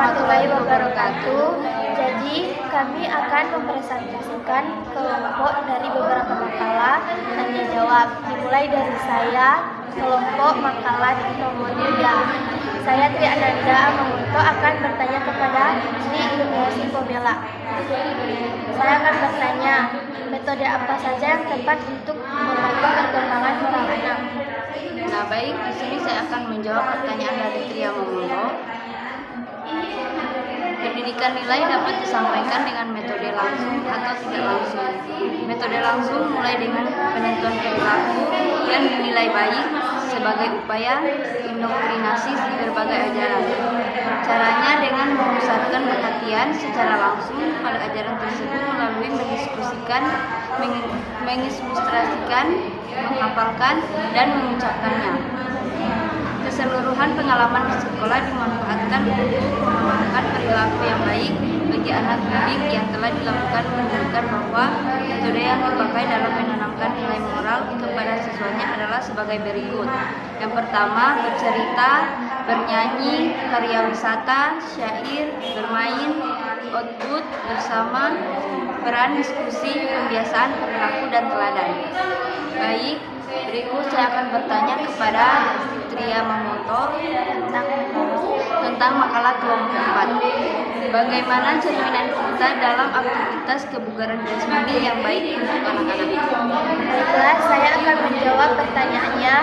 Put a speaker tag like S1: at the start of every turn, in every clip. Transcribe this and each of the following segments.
S1: warahmatullahi wabarakatuh. Jadi kami akan mempresentasikan kelompok dari beberapa makalah tanya jawab. Dimulai dari saya, kelompok makalah nomor 3. Saya Tri Ananda Amangunto akan bertanya kepada Sri Ilmiasi Pomela. Saya akan bertanya, metode apa saja yang tepat untuk membantu perkembangan orang anak?
S2: Nah, baik, di sini saya akan menjawab pertanyaan dari Tri Amangunto. Pendidikan nilai dapat disampaikan dengan metode langsung atau tidak langsung. Metode langsung mulai dengan penentuan perilaku yang dinilai baik sebagai upaya indoktrinasi berbagai ajaran. Caranya dengan memusatkan perhatian secara langsung pada ajaran tersebut melalui mendiskusikan, mengilustrasikan, menghafalkan, dan mengucapkannya. Keseluruhan pengalaman di sekolah dimanfaatkan untuk mengembangkan perilaku yang baik bagi anak didik yang telah dilakukan menunjukkan bahwa metode yang dipakai dalam menanamkan nilai moral kepada siswanya adalah sebagai berikut. Yang pertama, bercerita, bernyanyi, karya wisata, syair, bermain, output bersama, peran diskusi, pembiasaan perilaku dan teladan. Baik, berikut saya akan bertanya kepada Tri Amangunto tentang makalah kelompok 4. Bagaimana cerminan kita dalam aktivitas kebugaran jasmani yang baik untuk anak-anak?
S1: Baiklah, saya akan menjawab pertanyaannya.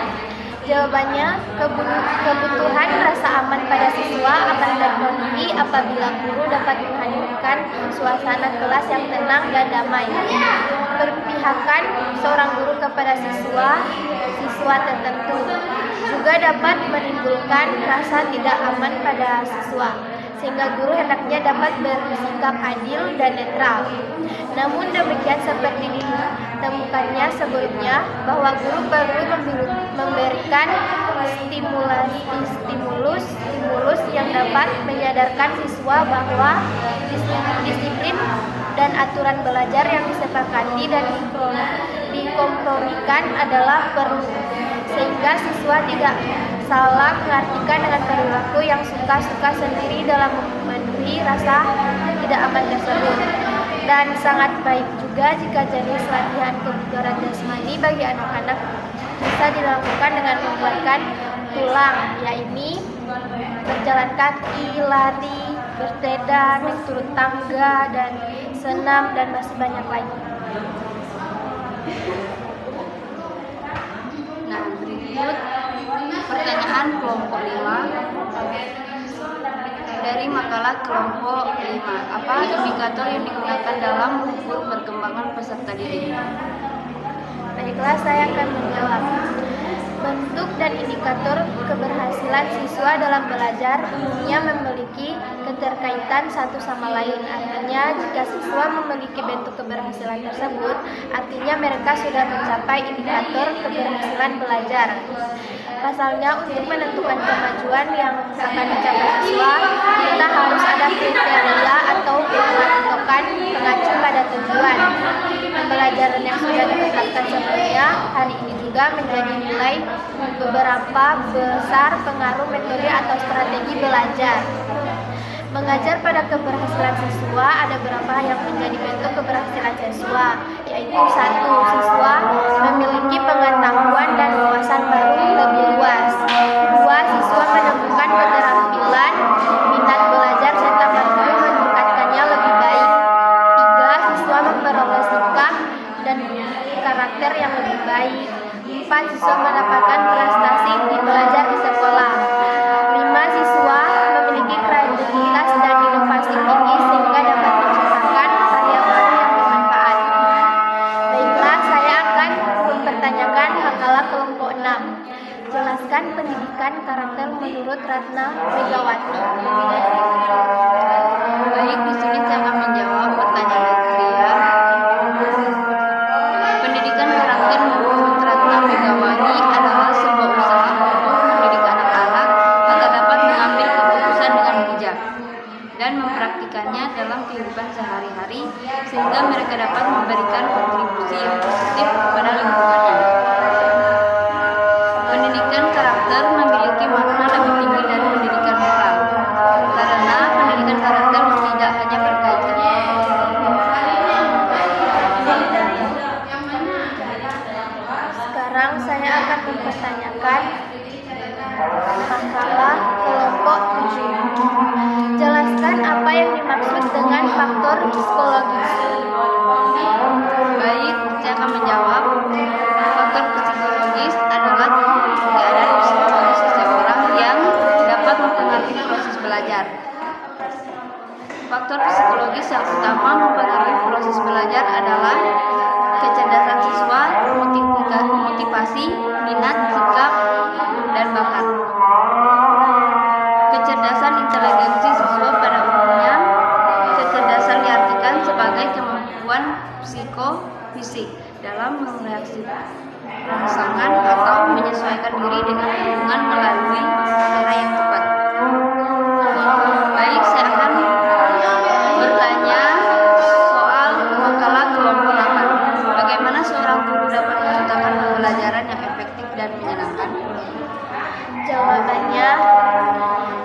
S1: Jawabannya, kebutuhan rasa aman pada siswa akan terpenuhi apabila guru dapat menghadirkan suasana kelas yang tenang dan damai. Perpihakan seorang guru kepada siswa tertentu juga dapat menimbulkan rasa tidak aman pada siswa, sehingga guru hendaknya dapat bersikap adil dan netral. Namun demikian seperti ditemukannya sebelumnya bahwa guru perlu memberikan stimulus yang dapat menyadarkan siswa bahwa disiplin dan aturan belajar yang disepakati dan dikompromikan adalah perlu, sehingga siswa tidak salah mengartikan dengan perilaku yang suka-suka sendiri dalam memenuhi rasa tidak aman tersebut. Dan sangat baik juga jika jenis latihan kebugaran jasmani bagi anak-anak bisa dilakukan dengan membuatkan tulang, yaitu berjalan kaki, lari, bersepeda, naik turun tangga, dan senam, dan masih banyak lagi.
S2: Nah, berikut pertanyaan kelompok 5 dari makalah kelompok 5. Apa indikator yang digunakan dalam mengukur perkembangan peserta didik?
S1: Baiklah, saya akan menjawab. Bentuk dan indikator keberhasilan siswa dalam belajar umumnya memiliki keterkaitan satu sama lain. Artinya, jika siswa memiliki bentuk keberhasilan tersebut, artinya mereka sudah mencapai indikator keberhasilan belajar. Pasalnya, untuk menentukan kemajuan yang akan dicapai siswa, kita harus ada kriteria atau patokan pengacu pada tujuan. Pembelajaran yang sudah ditetapkan sebelumnya hari ini juga menjadi nilai beberapa besar pengaruh metode atau strategi belajar. Mengajar pada keberhasilan siswa ada beberapa yang menjadi bentuk keberhasilan siswa, yaitu 1. Siswa memiliki pengetahuan dan wawasan baru lebih luas. 2. Siswa menemukan keterampilan minat belajar serta mampu meningkatkannya lebih baik. 3. Siswa memperoleh sikap dan karakter yang lebih baik. 4. Siswa mendapatkan prestasi di belajar di sekolah. 5. Siswa memiliki kreativitas dan inovasi tinggi sehingga dapat menciptakan karya baru yang bermanfaat. Baiklah, saya akan mempertanyakan makalah kelompok 6. Jelaskan pendidikan karakter menurut Ratna Megawati.
S2: Baik, di sini saya akan menjawab pertanyaan dari Tria. Pendidikan karakter menurut Ratna Megawati adalah sebuah usaha untuk mendidik anak-anak agar dapat mengambil keputusan dengan bijak dan mempraktikannya dalam kehidupan sehari-hari sehingga mereka dapat memberikan kontribusi yang positif kepada lingkungannya. Pendidikan karakter memiliki makna lebih tinggi dari pendidikan moral, karena pendidikan
S1: yang dimaksud dengan faktor psikologis?
S2: Baik, saya akan menjawab. Faktor psikologis adalah keadaan psikologis seseorang yang dapat mempengaruhi proses belajar. Faktor psikologis yang utama mempengaruhi proses belajar adalah kecerdasan siswa, motivasi, minat, sikap, dan bakat. Kecerdasan inteligensi siswa pada umumnya, kecerdasan diartikan sebagai kemampuan psikofisik dalam mereaksi rangsangan atau menyesuaikan diri dengan lingkungan melalui cara yang tepat. Baik, saya akan bertanya soal makalah kelompok 8. Bagaimana seorang guru dapat menciptakan pembelajaran yang efektif dan menyenangkan?
S1: Jawabannya,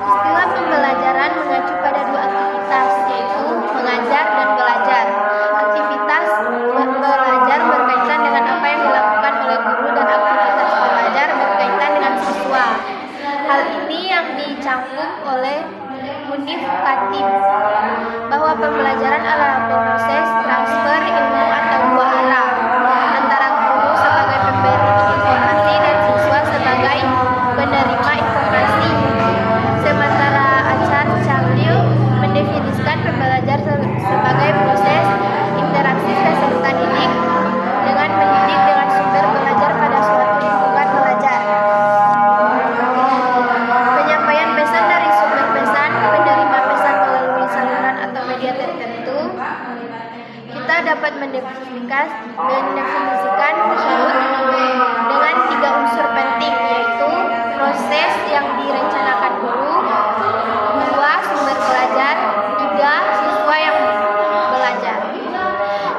S1: istilah pembelajaran mengacu pada dua aktivitas, yaitu mengajar dan belajar. Aktivitas belajar berkaitan dengan apa yang dilakukan oleh guru dan aktivitas belajar berkaitan dengan siswa. Hal ini yang dicangkup oleh Munif Khatib, bahwa pembelajaran adalah proses transfer ilmu atau dua arah antara guru sebagai pemberi informasi dan siswa sebagai penerima informasi. Sementara Achar Chalil mendefinisikan pembelajar sebagai proses interaksi peserta didik dengan mendidik dengan sumber belajar pada suatu lingkungan belajar. Penyampaian pesan dari sumber pesan, penerima pesan melalui saluran atau media tertentu. Kita dapat mendefinisikan tersebut dengan 3 unsur penting, yaitu proses yang direncanakan guru, 2 sumber belajar, 3 siswa yang belajar.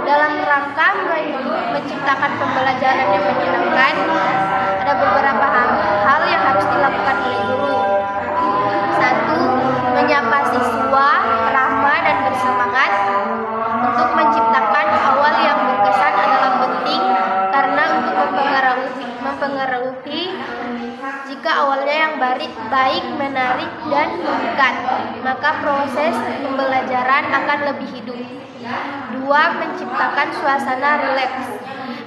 S1: Dalam rangka menciptakan pembelajaran yang menyenangkan, ada beberapa hal yang harus dilakukan oleh guru. 1. Menyapa siswa ramah dan bersemangat. Untuk menciptakan awal yang berkesan adalah penting, karena untuk mempengaruhi jika awalnya yang baik, menarik, dan memikat, maka proses pembelajaran akan lebih hidup. 2. Menciptakan suasana rileks.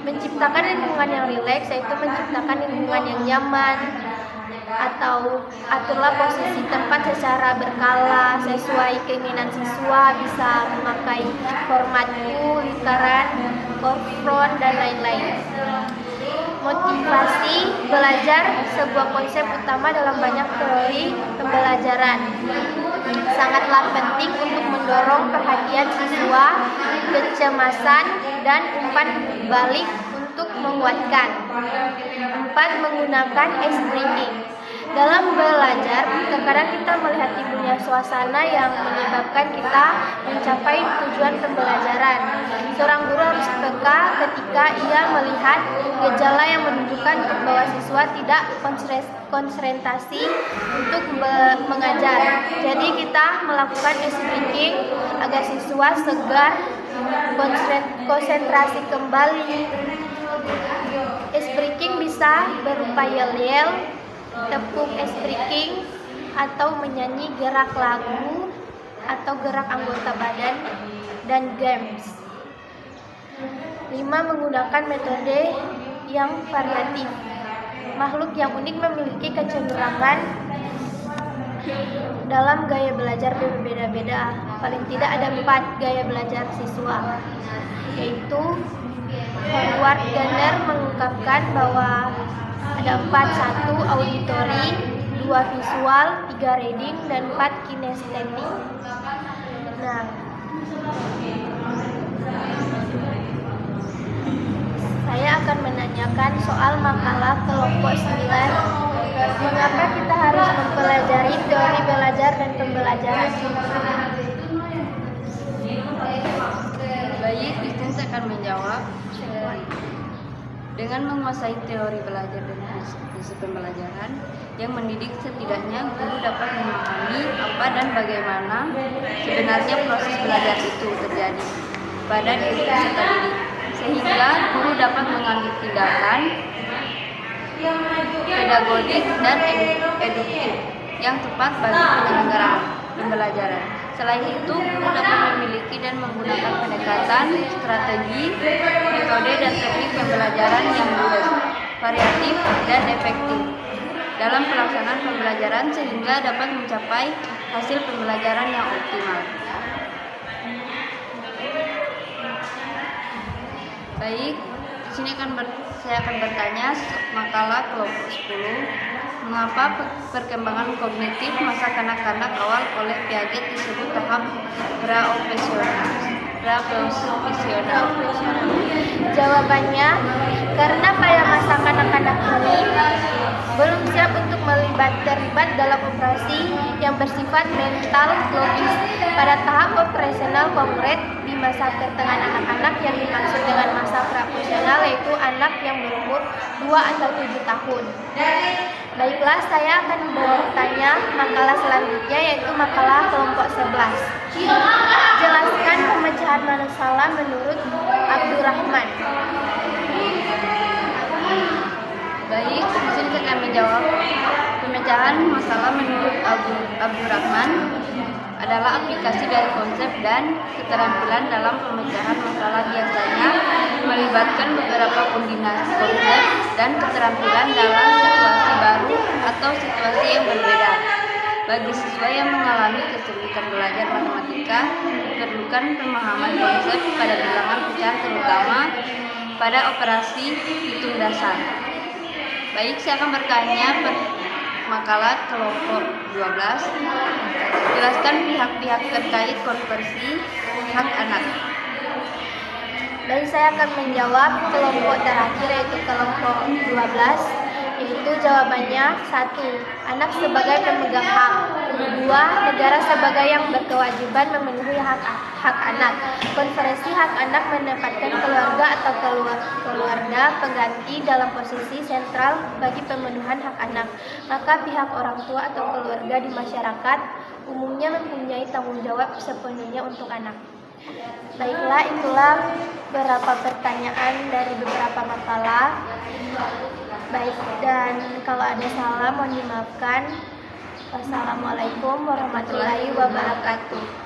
S1: Menciptakan lingkungan yang rileks yaitu menciptakan lingkungan yang nyaman, atau aturlah posisi tempat secara berkala sesuai keinginan siswa, bisa memakai format U, lingkaran, forefront, dan lain-lain. Motivasi belajar sebuah konsep utama dalam banyak teori pembelajaran. Sangatlah penting untuk mendorong perhatian siswa, kecemasan, dan umpan balik untuk menguatkan. 4. Menggunakan ice breaking. Dalam belajar, terkadang kita melihat timbulnya suasana yang menyebabkan kita mencapai tujuan pembelajaran. Seorang guru harus peka ketika ia melihat gejala yang menunjukkan bahwa siswa tidak konsentrasi untuk mengajar. Jadi kita melakukan ice breaking agar siswa segar, konsentrasi kembali. Ice breaking bisa berupa yel-yel, tepuk ice breaking, atau menyanyi gerak lagu atau gerak anggota badan, dan games. 5. Menggunakan metode yang variatif. Makhluk yang unik memiliki kecenderungan dalam gaya belajar berbeda-beda. Paling tidak ada 4 gaya belajar siswa, yaitu Howard Gardner mengungkapkan bahwa ada 4, 1 auditori, 2 visual, 3 reading, dan 4 kinestetik. Nah, saya akan menanyakan soal makalah kelompok 9. Mengapa kita harus mempelajari teori belajar dan pembelajaran?
S2: Baik, Kristen akan menjawab. Dengan menguasai teori belajar dan prinsip pembelajaran yang mendidik, setidaknya guru dapat memahami apa dan bagaimana sebenarnya proses belajar itu terjadi pada diri peserta didik, sehingga guru dapat mengambil tindakan pedagogik dan eduktif yang tepat bagi penyelenggaraan pembelajaran. Selain itu, guru dapat memiliki dan menggunakan pendekatan, strategi, metode, dan teknik pembelajaran yang variatif dan efektif dalam pelaksanaan pembelajaran sehingga dapat mencapai hasil pembelajaran yang optimal. Baik, di sini saya akan bertanya makalah kelompok 10. Mengapa perkembangan kognitif masa kanak-kanak awal oleh Piaget disebut tahap pra-operasional?
S1: Jawabannya, karena pada masa kanak-kanak ini belum siap untuk terlibat dalam operasi yang bersifat mental logis. Pada tahap operasional konkret di masa pertengahan anak-anak yang dimaksud dengan masa pra-operasional yaitu anak yang berumur 2 atau 7 tahun. Baiklah, saya akan bertanya makalah selanjutnya yaitu makalah kelompok 11. Jelaskan pemecahan masalah menurut Abdurrahman.
S2: Baik, di sini saya akan menjawab. Pemecahan masalah menurut Abdurrahman adalah aplikasi dari konsep dan keterampilan dalam pemecahan masalah biasanya melibatkan beberapa kombinasi konsep dan keterampilan dalam situasi baru atau situasi yang berbeda. Bagi siswa yang mengalami kesulitan belajar matematika, diperlukan pemahaman konsep pada bilangan pecahan terutama pada operasi hitung dasar. Baik, saya akan bertanya makalah kelompok 12. Jelaskan pihak-pihak terkait konversi hak anak.
S1: Baik, saya akan menjawab kelompok terakhir yaitu kelompok 12. Yaitu jawabannya 1. Anak sebagai pemegang hak. 2. Negara sebagai yang berkewajiban memenuhi hak anak. Konferensi hak anak menempatkan keluarga atau keluarga pengganti dalam posisi sentral bagi pemenuhan hak anak. Maka pihak orang tua atau keluarga di masyarakat umumnya mempunyai tanggung jawab sepenuhnya untuk anak. Baiklah, itulah beberapa pertanyaan dari beberapa makalah. Baik, dan kalau ada salah mohon dimaafkan. Wassalamualaikum warahmatullahi wabarakatuh.